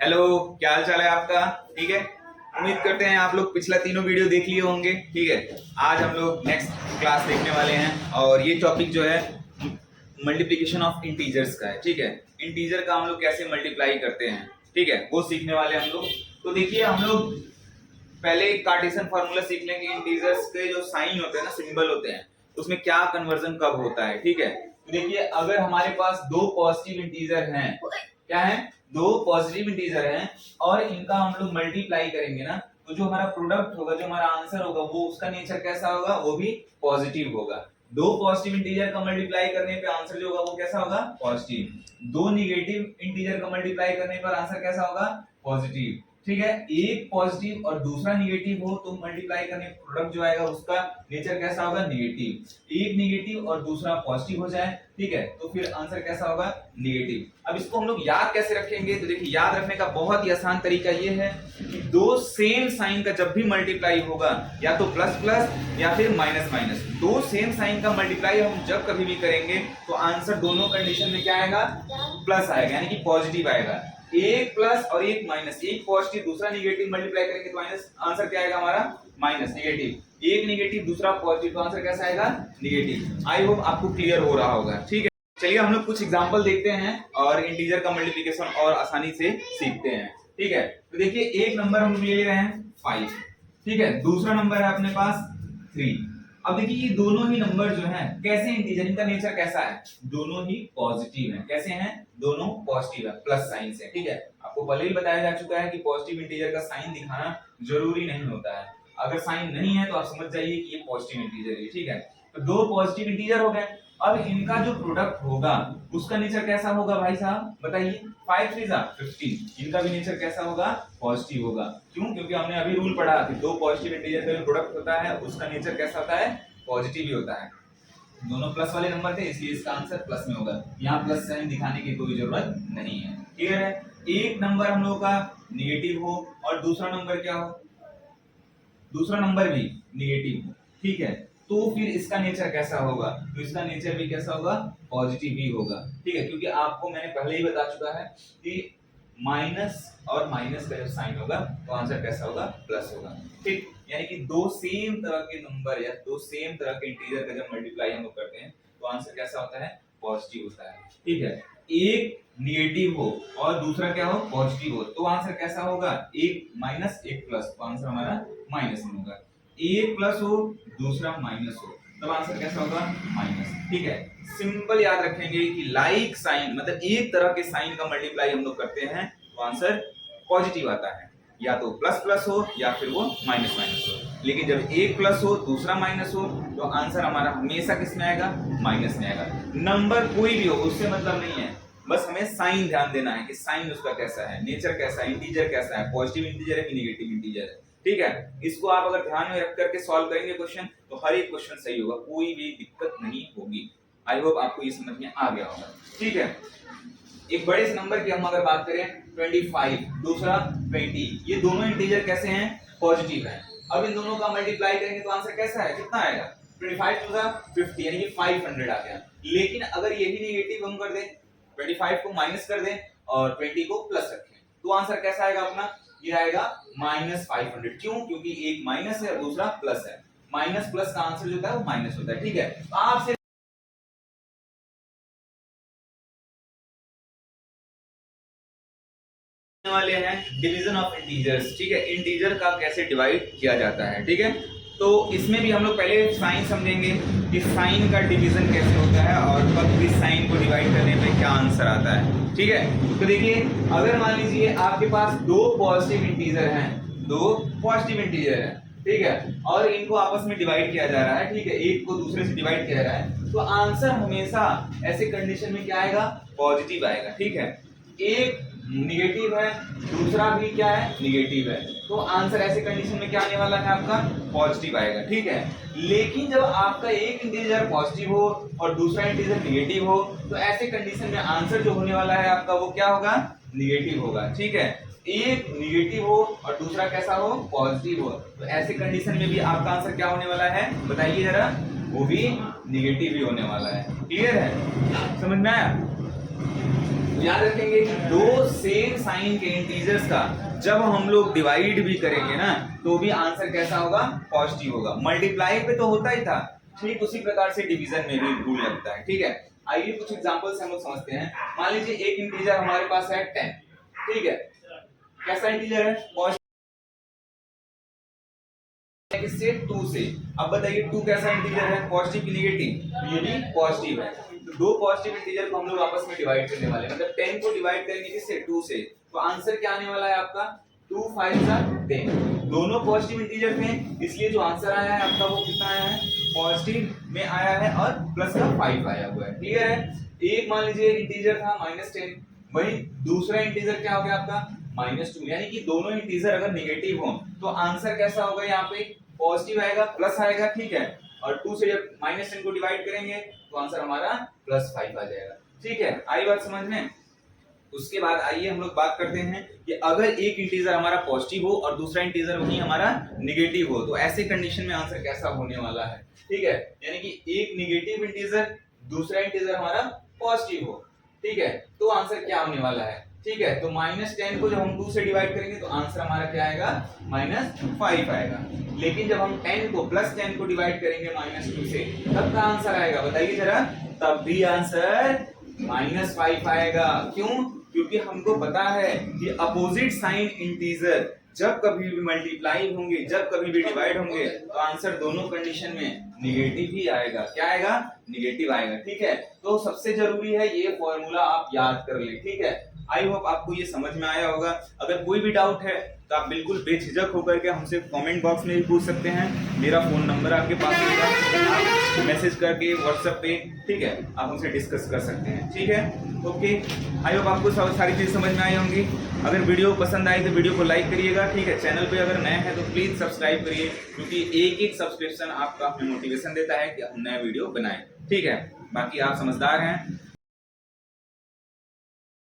Hello, क्या हाल चाल है आपका? ठीक है, उम्मीद करते हैं आप लोग पिछला तीनों वीडियो देख लिए होंगे। ठीक है, आज हम लोग नेक्स्ट क्लास देखने वाले हैं और ये टॉपिक जो है मल्टीप्लिकेशन ऑफ इंटीजर्स का है। ठीक है, इंटीजर का हम लोग कैसे मल्टीप्लाई करते हैं, ठीक है, वो सीखने वाले हैं हम लोग। तो देखिए, हम लोग पहले कार्टेशियन फार्मूला सीख लेंगे। इंटीजर्स के जो साइन होते हैं ना, सिंबल होते हैं, उसमें क्या कन्वर्जन कब होता है। ठीक है, तो देखिए, अगर हमारे पास दो पॉजिटिव इंटीजर हैं, क्या है, दो पॉजिटिव इंटीजर हैं और इनका हम लोग मल्टीप्लाई करेंगे ना, तो जो हमारा प्रोडक्ट होगा, जो हमारा आंसर होगा, वो उसका नेचर कैसा होगा, वो भी पॉजिटिव होगा। दो पॉजिटिव इंटीजर का मल्टीप्लाई करने पे आंसर जो होगा वो कैसा होगा, पॉजिटिव। दो निगेटिव इंटीजर का मल्टीप्लाई करने पर आंसर कैसा होगा, पॉजिटिव। ठीक है, एक पॉजिटिव और दूसरा निगेटिव हो तो मल्टीप्लाई करने प्रोडक्ट जो आएगा उसका नेचर कैसा होगा, निगेटिव। एक निगेटिव और दूसरा पॉजिटिव हो जाए, ठीक है, तो फिर आंसर कैसा होगा, निगेटिव। अब इसको हम लोग याद कैसे रखेंगे? तो देखिए, याद रखने का बहुत ही आसान तरीका ये है कि दो सेम साइन का जब भी मल्टीप्लाई होगा, या तो प्लस प्लस या फिर माइनस माइनस, दो सेम साइन का मल्टीप्लाई हम जब कभी भी करेंगे तो आंसर दोनों कंडीशन में क्या आएगा, प्लस आएगा, यानी कि पॉजिटिव आएगा। एक प्लस और एक माइनस, एक पॉजिटिव दूसरा निगेटिव मल्टीप्लाई करेंगे तो माइनस, आंसर क्या आएगा हमारा, माइनस, निगेटिव। एक निगेटिव दूसरा पॉजिटिव तो आंसर कैसा आएगा, निगेटिव। आई होप आपको क्लियर हो रहा होगा। ठीक है, चलिए हम लोग कुछ एग्जांपल देखते हैं और इंटीजर का मल्टीप्लिकेशन और आसानी से सीखते हैं। ठीक है, तो देखिए, एक नंबर हम ले रहे हैं 5, ठीक है, दूसरा नंबर है अपने पास 3। अब देखिए, ये दोनों ही नंबर जो हैं कैसे इंटीजर, इनका नेचर कैसा है, दोनों ही पॉजिटिव हैं। कैसे हैं, दोनों पॉजिटिव है, प्लस साइन से। ठीक है, आपको पहले ही बताया जा चुका है कि पॉजिटिव इंटीजर का साइन दिखाना जरूरी नहीं होता है। अगर साइन नहीं है तो आप समझ जाइए कि ये पॉजिटिव इंटीजर है। ठीक है, तो दो पॉजिटिव इंटीजर हो गए। अब इनका जो प्रोडक्ट होगा उसका नेचर कैसा होगा भाई साहब, बताइए। 5 3 15, इनका भी नेचर कैसा होगा, पॉजिटिव होगा। क्यों? क्योंकि हमने अभी रूल पढ़ा कि दो पॉजिटिव इंटीजर का जो प्रोडक्ट होता है उसका नेचर कैसा होता है, पॉजिटिव ही होता है। दोनों प्लस वाले नंबर थे, इसलिए इसका आंसर प्लस में होगा। यहाँ प्लस साइन दिखाने की कोई जरूरत नहीं है। क्लियर है? एक नंबर हम लोगों का निगेटिव हो और दूसरा नंबर क्या हो, दूसरा नंबर भी निगेटिव हो, ठीक है, तो फिर इसका नेचर कैसा होगा, तो इसका नेचर भी कैसा होगा, पॉजिटिव ही होगा। ठीक है, क्योंकि आपको मैंने पहले ही बता चुका है कि माइनस और माइनस का जो साइन होगा तो आंसर कैसा होगा, प्लस होगा। ठीक, यानी कि दो सेम तरह के नंबर या दो सेम तरह के इंटीजर का जब मल्टीप्लाई हम लोग करते हैं तो आंसर कैसा होता है, पॉजिटिव होता है। ठीक है, एक निगेटिव हो और दूसरा क्या हो, पॉजिटिव हो, तो आंसर कैसा होगा, एक माइनस एक प्लस, तो आंसर हमारा माइनस में होगा। एक प्लस हो दूसरा माइनस हो, तब आंसर कैसा होगा, माइनस। ठीक है, सिंपल याद रखेंगे कि लाइक साइन, मतलब एक तरह के साइन का मल्टीप्लाई हम लोग करते हैं तो आंसर पॉजिटिव आता है, या तो प्लस प्लस हो या फिर वो माइनस माइनस हो। लेकिन जब एक प्लस हो दूसरा माइनस हो तो आंसर हमारा हमेशा किस में आएगा, माइनस में आएगा। नंबर कोई भी हो उससे मतलब नहीं है, बस हमें साइन ध्यान देना है कि साइन उसका कैसा है, नेचर कैसा है, इंटीजर कैसा है, पॉजिटिव इंटीजर है कि नेगेटिव इंटीजर है। ठीक है, इसको आप अगर ध्यान में रख करके सॉल्व करेंगे क्वेश्चन तो हर एक क्वेश्चन सही होगा, कोई भी दिक्कत नहीं होगी। आई होप आपको ये समझ में आ गया होगा। ठीक है, एक बड़े से नंबर की हम अगर बात करें 25, दूसरा 20, ये दोनों इंटीजर कैसे हैं, पॉजिटिव हैं। अब इन दोनों का मल्टीप्लाई करेंगे तो आंसर कैसा है, कितना आएगा, 25 टू 50, यानी कि 500 आ गया। लेकिन अगर यही नेगेटिव हम कर दें, 25 को माइनस कर दें और 20 को प्लस रखें तो आंसर कैसा आएगा अपना, ये आएगा -500। क्यों? क्योंकि एक माइनस है और दूसरा प्लस है। माइनस प्लस का आंसर जो होता है वो माइनस होता है। ठीक है, तो आपसे वाले हैं डिवीजन ऑफ इंटीजर्स। ठीक है, इंटीजर का कैसे डिवाइड किया जाता है। ठीक है, तो इसमें भी हम लोग पहले साइन समझेंगे कि साइन का डिवीजन कैसे होता है और कब किस साइन को डिवाइड करने पे क्या आंसर आता है। ठीक है, तो देखिए, अगर मान लीजिए आपके पास दो पॉजिटिव इंटीजर हैं, दो पॉजिटिव इंटीजर हैं, ठीक है, और इनको आपस में डिवाइड किया जा रहा है, ठीक है, एक को दूसरे से डिवाइड किया जा रहा है, तो आंसर हमेशा ऐसे कंडीशन में क्या आएगा, पॉजिटिव आएगा। ठीक है, एक निगेटिव है दूसरा भी क्या है, निगेटिव है, तो आंसर ऐसे कंडीशन में क्या आने वाला है, आपका पॉजिटिव आएगा। ठीक है, लेकिन जब आपका एक इंटीजर पॉजिटिव हो और दूसरा इंटीजर निगेटिव हो तो ऐसे कंडीशन में आंसर जो होने वाला है आपका वो क्या होगा, निगेटिव होगा। ठीक है, एक निगेटिव हो और दूसरा कैसा हो, पॉजिटिव हो, तो ऐसे कंडीशन में भी आपका आंसर क्या होने वाला है, बताइए जरा, वो भी निगेटिव ही होने वाला है। क्लियर है, समझ में आया? याद रखेंगे दो सेम साइन के इंटीजर्स का जब हम लोग डिवाइड भी करेंगे ना तो भी आंसर कैसा होगा, पॉजिटिव होगा। मल्टीप्लाई पे तो होता ही था, ठीक उसी प्रकार से डिवीजन में भी रूल लगता है। ठीक है, आइए कुछ एग्जांपल्स हम लोग समझते हैं। मान लीजिए एक इंटीजर हमारे पास है 10, ठीक है, कैसा इंटीजर है, पॉजिटिव किससे, 2 से। अब बताइए 2 कैसा इंटीजर है, पॉजिटिव की नेगेटिव, ये भी पॉजिटिव है। तो दो पॉजिटिव इंटीजर को हम लोग आपस में डिवाइड करने वाले हैं, मतलब 10 को डिवाइड करेंगे किससे, 2 से, तो आंसर क्या आने वाला है आपका 2 5 10। दोनों पॉजिटिव इंटीजर थे इसलिए जो आंसर आया है आपका वो कितना आया है, पॉजिटिव में आया है और प्लस का 5 आया हुआ है। क्लियर है। एक मान लीजिए इंटीजर था -10, वही दूसरा इंटीजर क्या हो गया आपका -2, यानी कि दोनों इंटीजर अगर नेगेटिव हो तो आंसर कैसा होगा, यहाँ पे पॉजिटिव आएगा, प्लस आएगा, ठीक है, और 2 से जब -10 को डिवाइड करेंगे तो आंसर हमारा +5 आ जाएगा। ठीक है, आई बात समझ में। उसके बाद आइए हम लोग बात करते हैं कि अगर एक इंटीजर हमारा पॉजिटिव हो और दूसरा इंटीजर वही हमारा नेगेटिव हो तो ऐसे कंडीशन में आंसर कैसा होने वाला है। ठीक है, यानी कि एक नेगेटिव इंटीजर दूसरा इंटीजर हमारा पॉजिटिव हो, ठीक है, तो आंसर क्या होने वाला है। ठीक है, तो -10 को जब हम 2 से डिवाइड करेंगे तो आंसर हमारा क्या आएगा, -5 आएगा। लेकिन जब हम 10 को +10 को डिवाइड करेंगे -2 से तब का आंसर आएगा, बताइए जरा, तब भी आंसर -5 आएगा। क्यों, क्योंकि हमको पता है कि अपोजिट साइन इंटीजर जब कभी भी मल्टीप्लाई होंगे, जब कभी भी डिवाइड होंगे तो आंसर दोनों कंडीशन में निगेटिव ही आएगा। क्या आएगा, निगेटिव आएगा। ठीक है, तो सबसे जरूरी है ये फॉर्मूला आप याद कर ले। ठीक है, आई होप आपको ये समझ में आया होगा। अगर कोई भी डाउट है तो आप बिल्कुल बेझिझक होकर के हमसे कमेंट बॉक्स में भी पूछ सकते हैं। मेरा फोन नंबर आपके पास होगा, आप मैसेज करके व्हाट्सएप पे, ठीक है, आप हमसे डिस्कस कर सकते हैं। ठीक है, ओके, आई होप आपको सारी चीज़ समझ में आई होंगी। अगर वीडियो पसंद आई तो वीडियो को लाइक करिएगा। ठीक है, चैनल पे अगर नए हैं तो प्लीज़ सब्सक्राइब करिए, क्योंकि एक सब्सक्रिप्शन आपका हमें मोटिवेशन देता है कि हम नया वीडियो बनाएं। ठीक है, बाकी आप समझदार हैं,